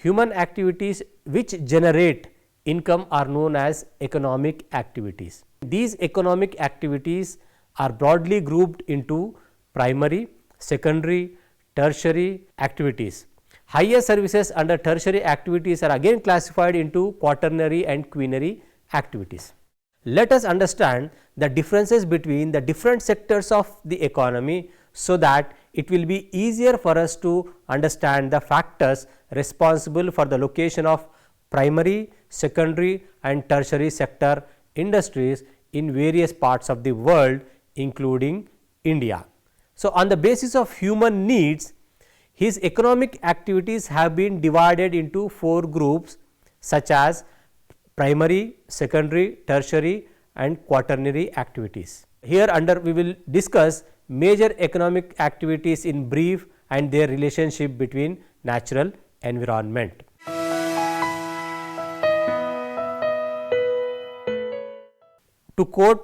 human activities which generate income are known as economic activities. These economic activities are broadly grouped into primary, secondary, tertiary activities. Higher services under tertiary activities are again classified into quaternary and quinary activities. Let us understand the differences between the different sectors of the economy, so that it will be easier for us to understand the factors responsible for the location of primary, secondary and tertiary sector industries in various parts of the world, including India. So, on the basis of human needs, his economic activities have been divided into 4 groups such as primary, secondary, tertiary and quaternary activities. Here under we will discuss major economic activities in brief and their relationship between natural environment. To quote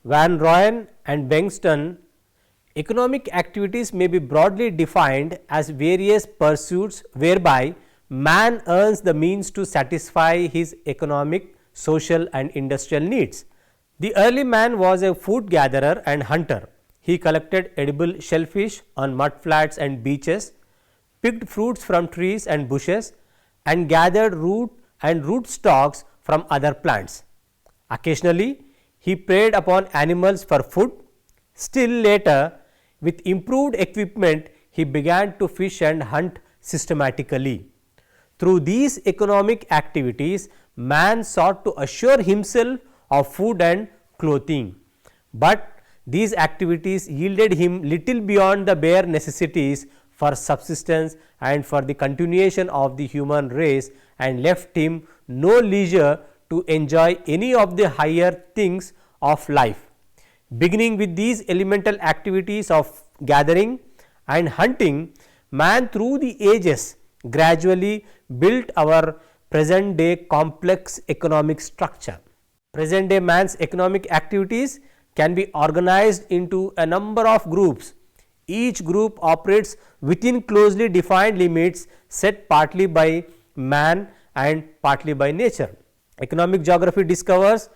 Van Rooyen and Bengston, economic activities may be broadly defined as various pursuits whereby man earns the means to satisfy his economic, social and industrial needs. The early man was a food gatherer and hunter. He collected edible shellfish on mudflats and beaches, picked fruits from trees and bushes and gathered root and root stalks from other plants. Occasionally, he preyed upon animals for food. Still later, with improved equipment, he began to fish and hunt systematically. Through these economic activities, man sought to assure himself of food and clothing, but these activities yielded him little beyond the bare necessities for subsistence and for the continuation of the human race, and left him no leisure to enjoy any of the higher things of life. Beginning with these elemental activities of gathering and hunting, man through the ages gradually built our present day complex economic structure. Present day man's economic activities can be organized into a number of groups. Each group operates within closely defined limits set partly by man and partly by nature. Economic geography describes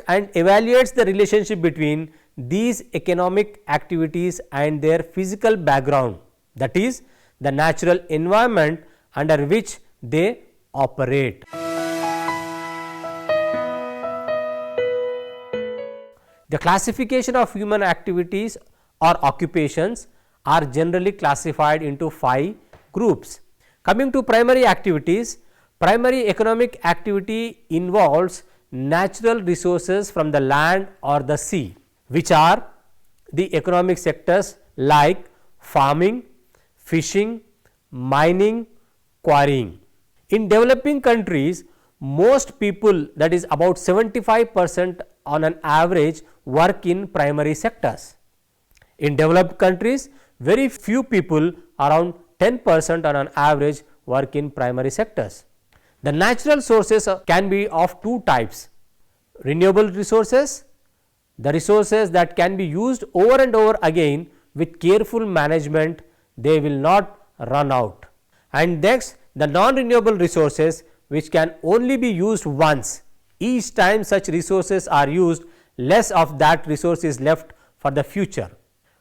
and evaluates the relationship between these economic activities and their physical background, that is, the natural environment under which they operate. The classification of human activities or occupations are generally classified into 5 groups. Coming to primary activities, primary economic activity involves natural resources from the land or the sea, which are the economic sectors like farming, fishing, mining, quarrying. In developing countries, most people, that is about 75% on an average, work in primary sectors. In developed countries, very few people, around 10% on an average, work in primary sectors. The natural sources can be of 2 types: renewable resources, the resources that can be used over and over again with careful management, they will not run out, and next the non-renewable resources which can only be used once. Each time such resources are used, less of that resource is left for the future.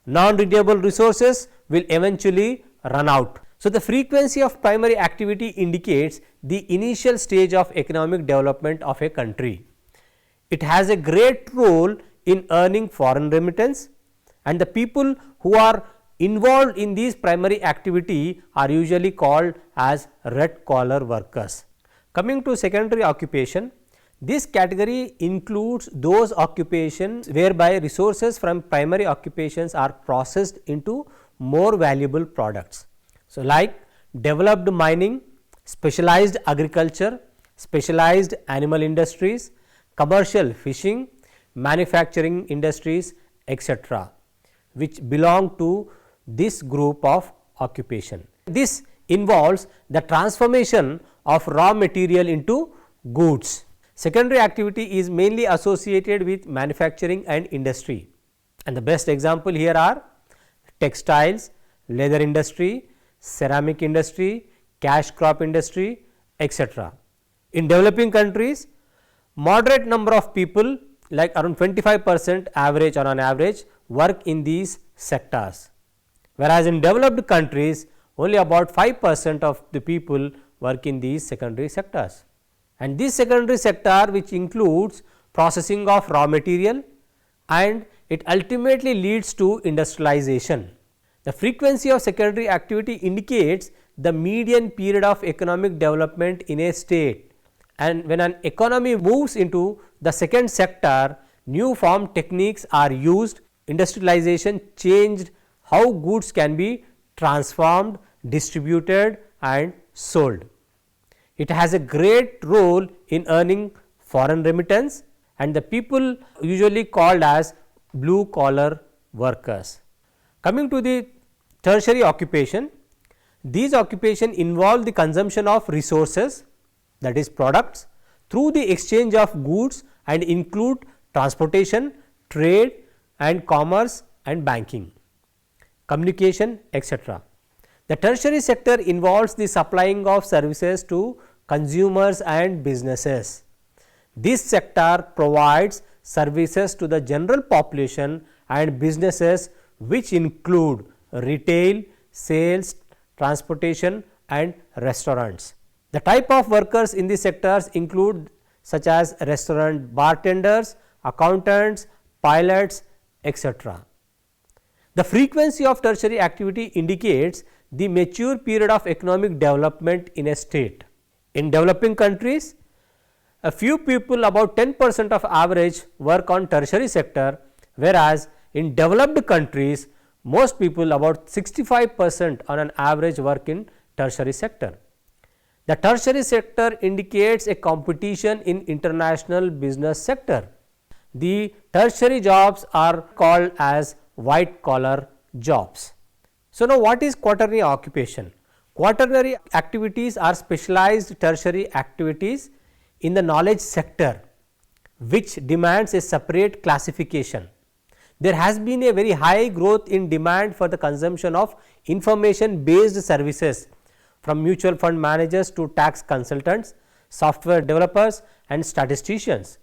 Non-renewable resources will eventually run out. So, the frequency of primary activity indicates the initial stage of economic development of a country. It has a great role in earning foreign remittance, and the people who are involved in these primary activity are usually called as red collar workers. Coming to secondary occupation, this category includes those occupations whereby resources from primary occupations are processed into more valuable products. So, like developed mining, specialized agriculture, specialized animal industries, commercial fishing, manufacturing industries, etc., which belong to this group of occupation. This involves the transformation of raw material into goods. Secondary activity is mainly associated with manufacturing and industry, and the best example here are textiles, leather industry, ceramic industry, cash crop industry, etc. In developing countries, moderate number of people like around 25% average or on average work in these sectors, whereas in developed countries only about 5% of the people work in these secondary sectors. And this secondary sector, which includes processing of raw material, and it ultimately leads to industrialization. The frequency of secondary activity indicates the median period of economic development in a state, and when an economy moves into the second sector, new form techniques are used. Industrialization changed how goods can be transformed, distributed and sold. It has a great role in earning foreign remittance, and the people usually called as blue collar workers. Coming to the tertiary occupation, these occupations involve the consumption of resources, that is products, through the exchange of goods and include transportation, trade and commerce and banking, communication, etc. The tertiary sector involves the supplying of services to consumers and businesses. This sector provides services to the general population and businesses, which include retail, sales, transportation and restaurants. The type of workers in these sectors include such as restaurant bartenders, accountants, pilots, etc. The frequency of tertiary activity indicates the mature period of economic development in a state. In developing countries, a few people, about 10% of average, work on tertiary sector, whereas in developed countries most people, about 65% on an average, work in tertiary sector. The tertiary sector indicates a competition in international business sector. The tertiary jobs are called as white collar jobs. So, now what is quaternary occupation? Quaternary activities are specialized tertiary activities in the knowledge sector, which demands a separate classification. There has been a very high growth in demand for the consumption of information based services, from mutual fund managers to tax consultants, software developers and statisticians.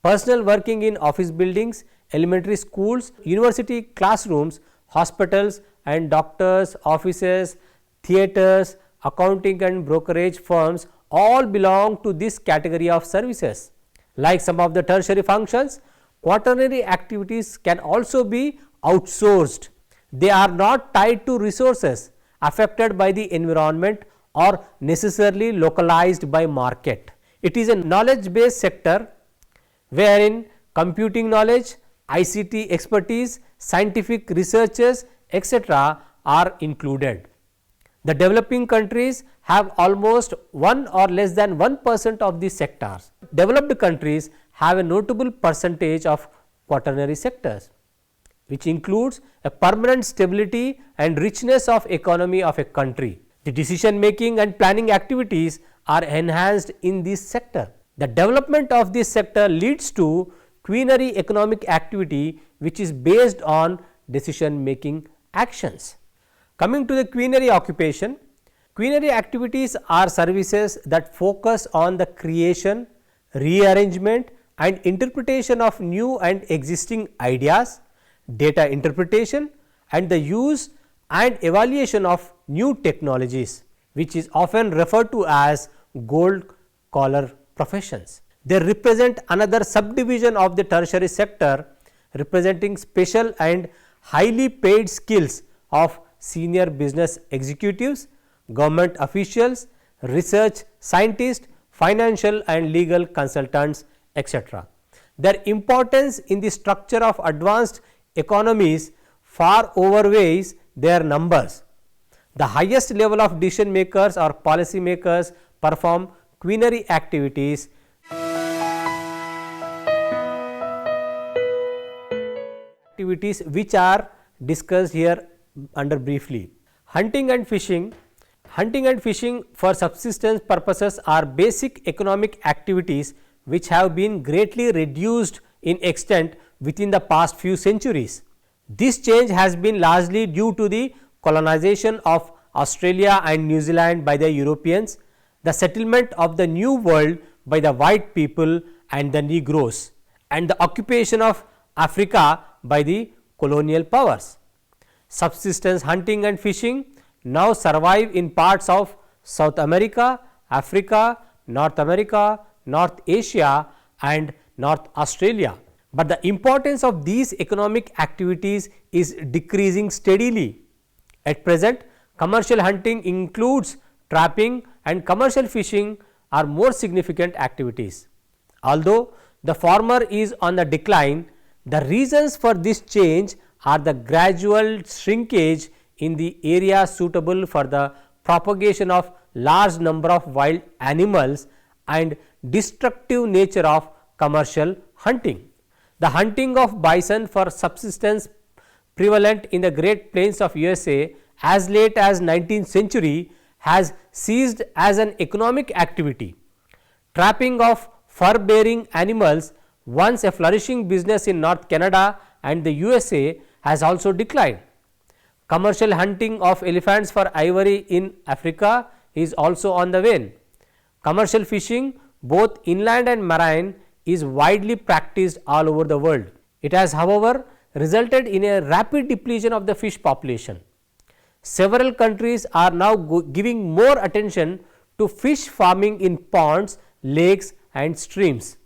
Personnel working in office buildings, elementary schools, university classrooms, hospitals and doctors, offices, theatres, accounting and brokerage firms all belong to this category of services. Like some of the tertiary functions, quaternary activities can also be outsourced. They are not tied to resources affected by the environment or necessarily localized by market. It is a knowledge based sector wherein computing knowledge, ICT expertise, scientific researches, etc. are included. The developing countries have almost 1 or less than 1% of these sectors. Developed countries have a notable percentage of quaternary sectors, which includes a permanent stability and richness of economy of a country. The decision making and planning activities are enhanced in this sector. The development of this sector leads to quaternary economic activity, which is based on decision making actions. Coming to the quaternary occupation, quaternary activities are services that focus on the creation, rearrangement and interpretation of new and existing ideas, data interpretation and the use and evaluation of new technologies, which is often referred to as gold collar professions. They represent another subdivision of the tertiary sector, representing special and highly paid skills of senior business executives, government officials, research scientists, financial and legal consultants, etc. Their importance in the structure of advanced economies far overweighs their numbers. The highest level of decision makers or policy makers perform quaternary activities. Activities which are discussed here under briefly. Hunting and fishing. Hunting and fishing for subsistence purposes are basic economic activities which have been greatly reduced in extent within the past few centuries. This change has been largely due to the colonization of Australia and New Zealand by the Europeans, the settlement of the New World by the white people and the Negroes, and the occupation of Africa by the colonial powers. Subsistence hunting and fishing now survive in parts of South America, Africa, North America, North Asia and North Australia. But the importance of these economic activities is decreasing steadily. At present, commercial hunting includes trapping and commercial fishing are more significant activities. Although the former is on the decline, the reasons for this change are the gradual shrinkage in the area suitable for the propagation of large number of wild animals and destructive nature of commercial hunting. The hunting of bison for subsistence prevalent in the Great Plains of USA as late as 19th century has ceased as an economic activity. Trapping of fur bearing animals, once a flourishing business in North Canada and the USA, has also declined. Commercial hunting of elephants for ivory in Africa is also on the wane. Commercial fishing, both inland and marine, is widely practiced all over the world. It has, however, resulted in a rapid depletion of the fish population. Several countries are now giving more attention to fish farming in ponds, lakes and streams.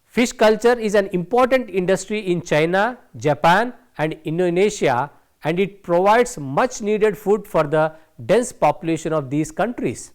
Fish culture is an important industry in China, Japan and Indonesia, and it provides much needed food for the dense population of these countries.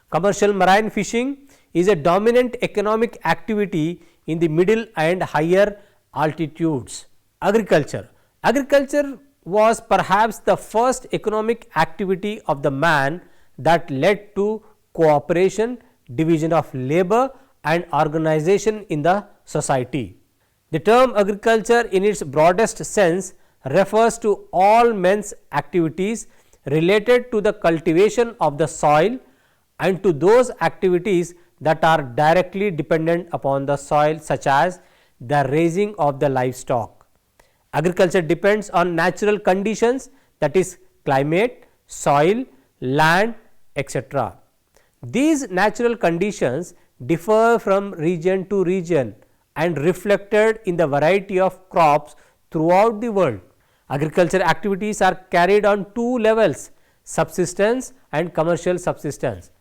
Commercial marine fishing is a dominant economic activity in the middle and higher altitudes. Agriculture. Agriculture was perhaps the first economic activity of the man that led to cooperation, division of labor and organization in the society. The term agriculture in its broadest sense refers to all men's activities related to the cultivation of the soil and to those activities that are directly dependent upon the soil, such as the raising of the livestock. Agriculture depends on natural conditions, that is climate, soil, land, etc. These natural conditions differ from region to region and reflected in the variety of crops throughout the world. Agriculture activities are carried on two levels: subsistence and commercial subsistence.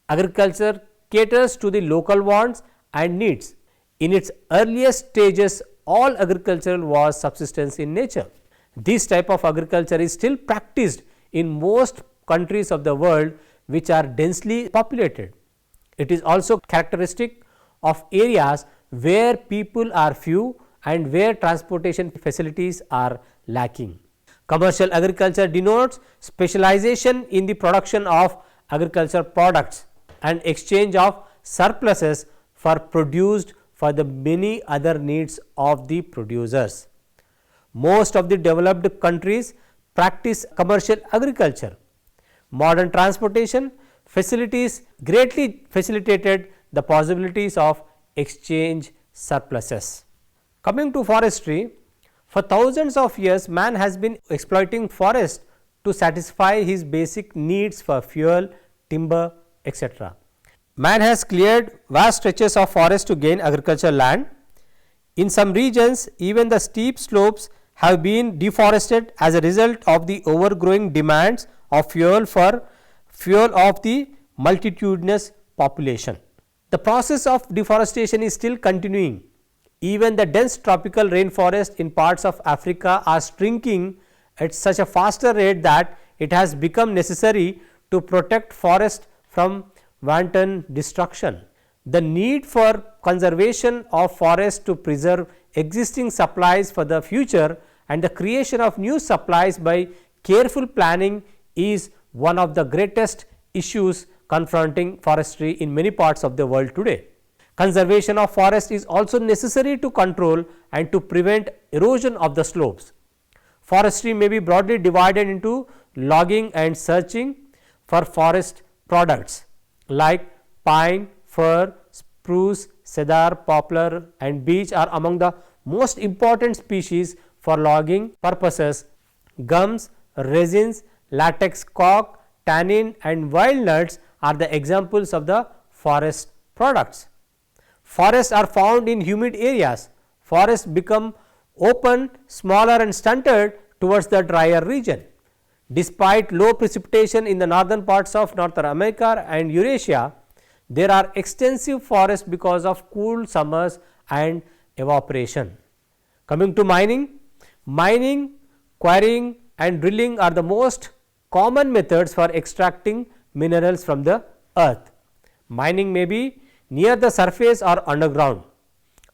Agriculture caters to the local wants and needs. In its earliest stages, all agriculture was subsistence in nature. This type of agriculture is still practiced in most countries of the world which are densely populated. It is also characteristic of areas where people are few and where transportation facilities are lacking. Commercial agriculture denotes specialization in the production of agricultural products and exchange of surpluses for produced for the many other needs of the producers. Most of the developed countries practice commercial agriculture. Modern transportation facilities greatly facilitated the possibilities of exchange surpluses. Coming to forestry, for thousands of years man has been exploiting forest to satisfy his basic needs for fuel, timber, etc. Man has cleared vast stretches of forest to gain agricultural land. In some regions, even the steep slopes have been deforested as a result of the overgrowing demands of fuel for fuel of the multitudinous population. The process of deforestation is still continuing. Even the dense tropical rainforest in parts of Africa are shrinking at such a faster rate that it has become necessary to protect forest from wanton destruction. The need for conservation of forest to preserve existing supplies for the future and the creation of new supplies by careful planning is one of the greatest issues confronting forestry in many parts of the world today. Conservation of forest is also necessary to control and to prevent erosion of the slopes. Forestry may be broadly divided into logging and searching for forest products like pine, fir, spruce, cedar, poplar and beech are among the most important species for logging purposes. Gums, resins, latex cork, tannin and wild nuts are the examples of the forest products. Forests are found in humid areas. Forests become open, smaller and stunted towards the drier region. Despite low precipitation in the northern parts of North America and Eurasia, there are extensive forests because of cool summers and evaporation. Coming to mining, quarrying and drilling are the most common methods for extracting minerals from the earth. Mining may be near the surface or underground.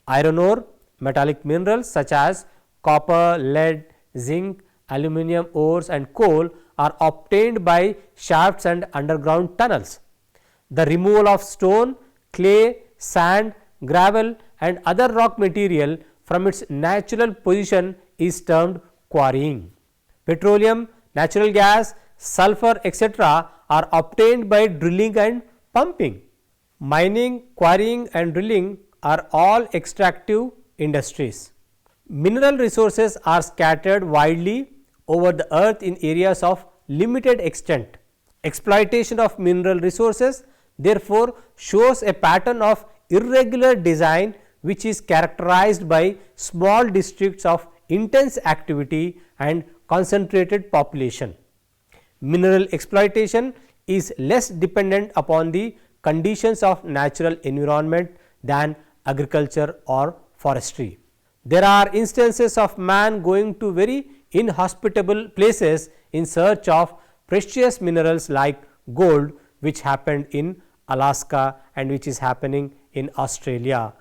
Iron ore, metallic minerals such as copper, lead, zinc, aluminum ores and coal are obtained by shafts and underground tunnels. The removal of stone, clay, sand, gravel and other rock material from its natural position is termed quarrying. Petroleum, natural gas, sulfur etc. are obtained by drilling and pumping. Mining, quarrying and drilling are all extractive industries. Mineral resources are scattered widely over the earth in areas of limited extent. Exploitation of mineral resources therefore shows a pattern of irregular design which is characterized by small districts of intense activity and concentrated population. Mineral exploitation is less dependent upon the conditions of natural environment than agriculture or forestry. There are instances of man going to very inhospitable places in search of precious minerals like gold, which happened in Alaska and which is happening in Australia.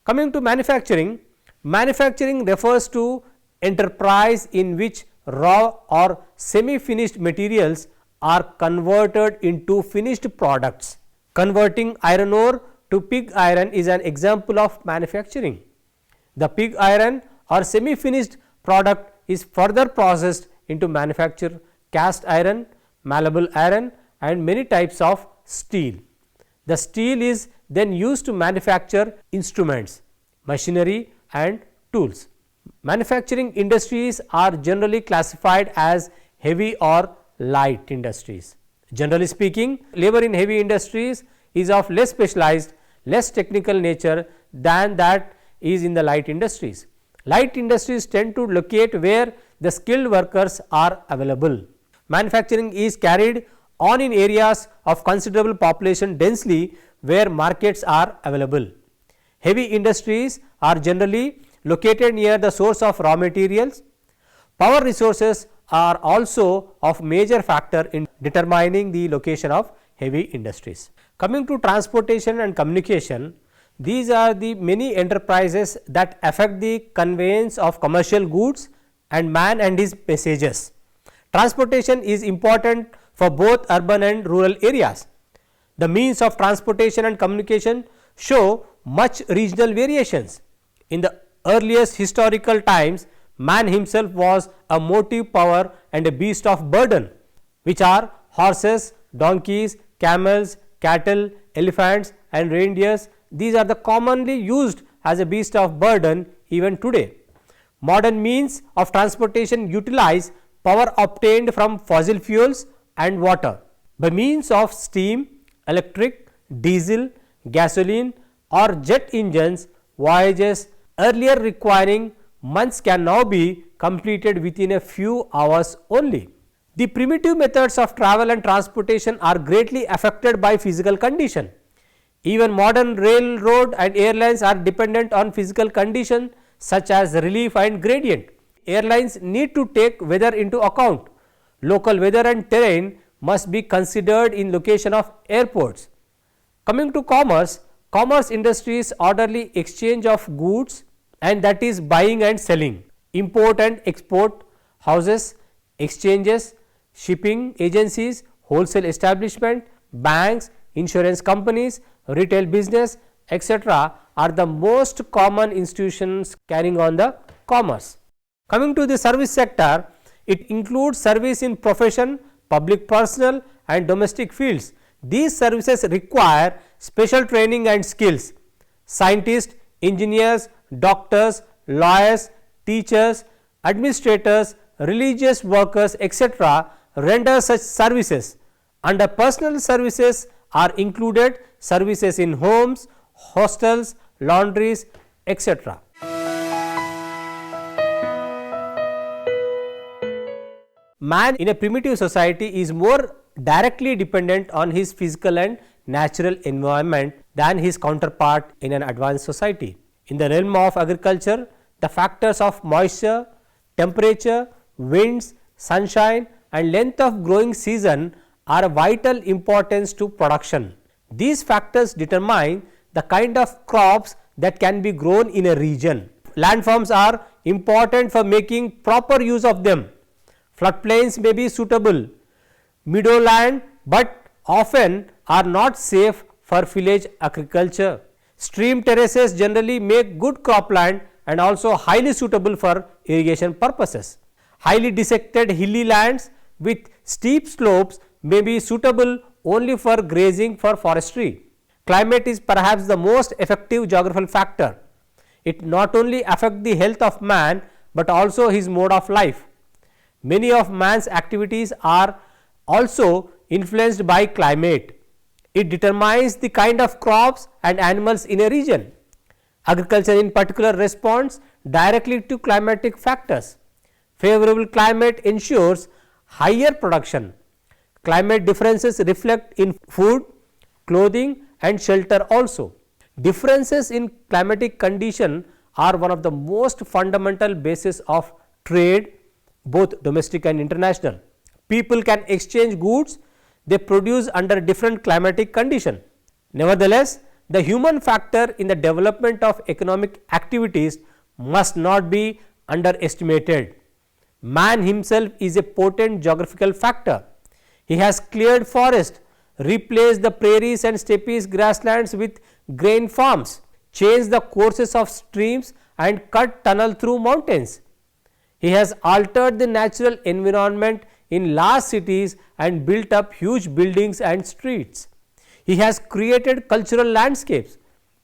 Coming to manufacturing, manufacturing refers to enterprise in which raw or semi-finished materials are converted into finished products. Converting iron ore to pig iron is an example of manufacturing. The pig iron or semi-finished product is further processed into manufacture cast iron, malleable iron and many types of steel. The steel is then used to manufacture instruments, machinery and tools. Manufacturing industries are generally classified as heavy or light industries. Generally speaking, labor in heavy industries is of less specialized, less technical nature than that is in the light industries. Light industries tend to locate where the skilled workers are available. Manufacturing is carried on in areas of considerable population densely where markets are available. Heavy industries are generally located near the source of raw materials. Power resources are also of major factor in determining the location of heavy industries. Coming to transportation and communication, these are the many enterprises that affect the conveyance of commercial goods and man and his messages. Transportation is important for both urban and rural areas. The means of transportation and communication show much regional variations. In the earliest historical times, man himself was a motive power and a beast of burden, which are horses, donkeys, camels, cattle, elephants and reindeers. These are the commonly used as a beast of burden even today. Modern means of transportation utilize power obtained from fossil fuels and water by means of steam, electric, diesel, gasoline or jet engines. Voyages earlier requiring months can now be completed within a few hours only. The primitive methods of travel and transportation are greatly affected by physical condition. Even modern railroad and airlines are dependent on physical condition such as relief and gradient. Airlines need to take weather into account. Local weather and terrain must be considered in location of airports. Coming to commerce, commerce industry is orderly exchange of goods and that is buying and selling, import and export, houses, exchanges, shipping agencies, wholesale establishment, banks, insurance companies, retail business etc. are the most common institutions carrying on the commerce. Coming to the service sector, it includes service in profession, public personnel and domestic fields. These services require special training and skills. Scientists, engineers, doctors, lawyers, teachers, administrators, religious workers etc. render such services. Under personal services are included services in homes, hostels, laundries, etc. Man in a primitive society is more directly dependent on his physical and natural environment than his counterpart in an advanced society. In the realm of agriculture, the factors of moisture, temperature, winds, sunshine and length of growing season are of vital importance to production. These factors determine the kind of crops that can be grown in a region. Landforms are important for making proper use of them. Floodplains may be suitable meadowland, but often are not safe for village agriculture. Stream terraces generally make good cropland and also highly suitable for irrigation purposes. Highly dissected hilly lands with steep slopes may be suitable only for grazing for forestry. Climate is perhaps the most effective geographical factor. It not only affects the health of man, but also his mode of life. Many of man's activities are also influenced by climate. It determines the kind of crops and animals in a region. Agriculture in particular responds directly to climatic factors. Favorable climate ensures higher production. Climate differences reflect in food, clothing and shelter also. Differences in climatic condition are one of the most fundamental basis of trade, both domestic and international. People can exchange goods they produce under different climatic condition. Nevertheless, the human factor in the development of economic activities must not be underestimated. Man himself is a potent geographical factor. He has cleared forest, replaced the prairies and steppes grasslands with grain farms, changed the courses of streams and cut tunnel through mountains. He has altered the natural environment in large cities and built up huge buildings and streets. He has created cultural landscapes.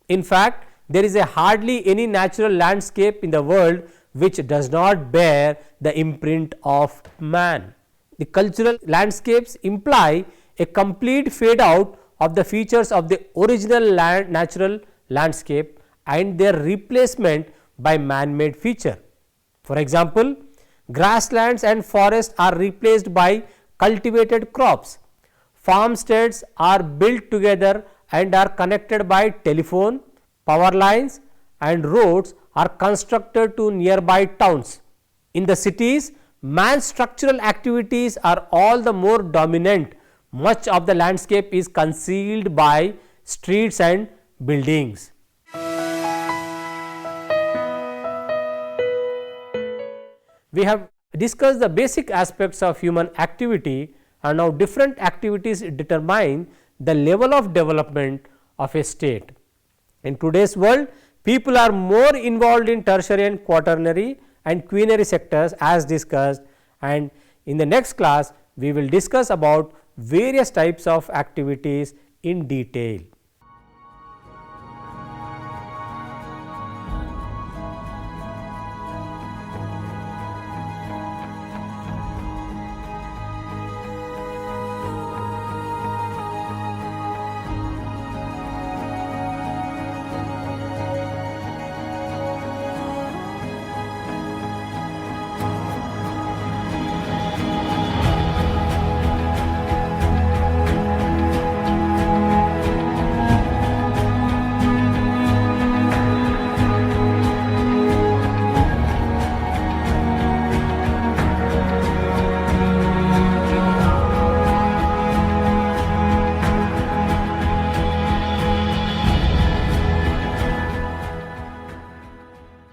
In fact, there is hardly any natural landscape in the world which does not bear the imprint of man. The cultural landscapes imply a complete fade out of the features of the original natural landscape and their replacement by man-made feature. For example, grasslands and forests are replaced by cultivated crops. Farmsteads are built together and are connected by telephone, power lines and roads are constructed to nearby towns. In the cities, man's structural activities are all the more dominant. Much of the landscape is concealed by streets and buildings. We have discussed the basic aspects of human activity, and now different activities determine the level of development of a state. In today's world, people are more involved in tertiary and quaternary and quinary sectors as discussed, and in the next class we will discuss about various types of activities in detail.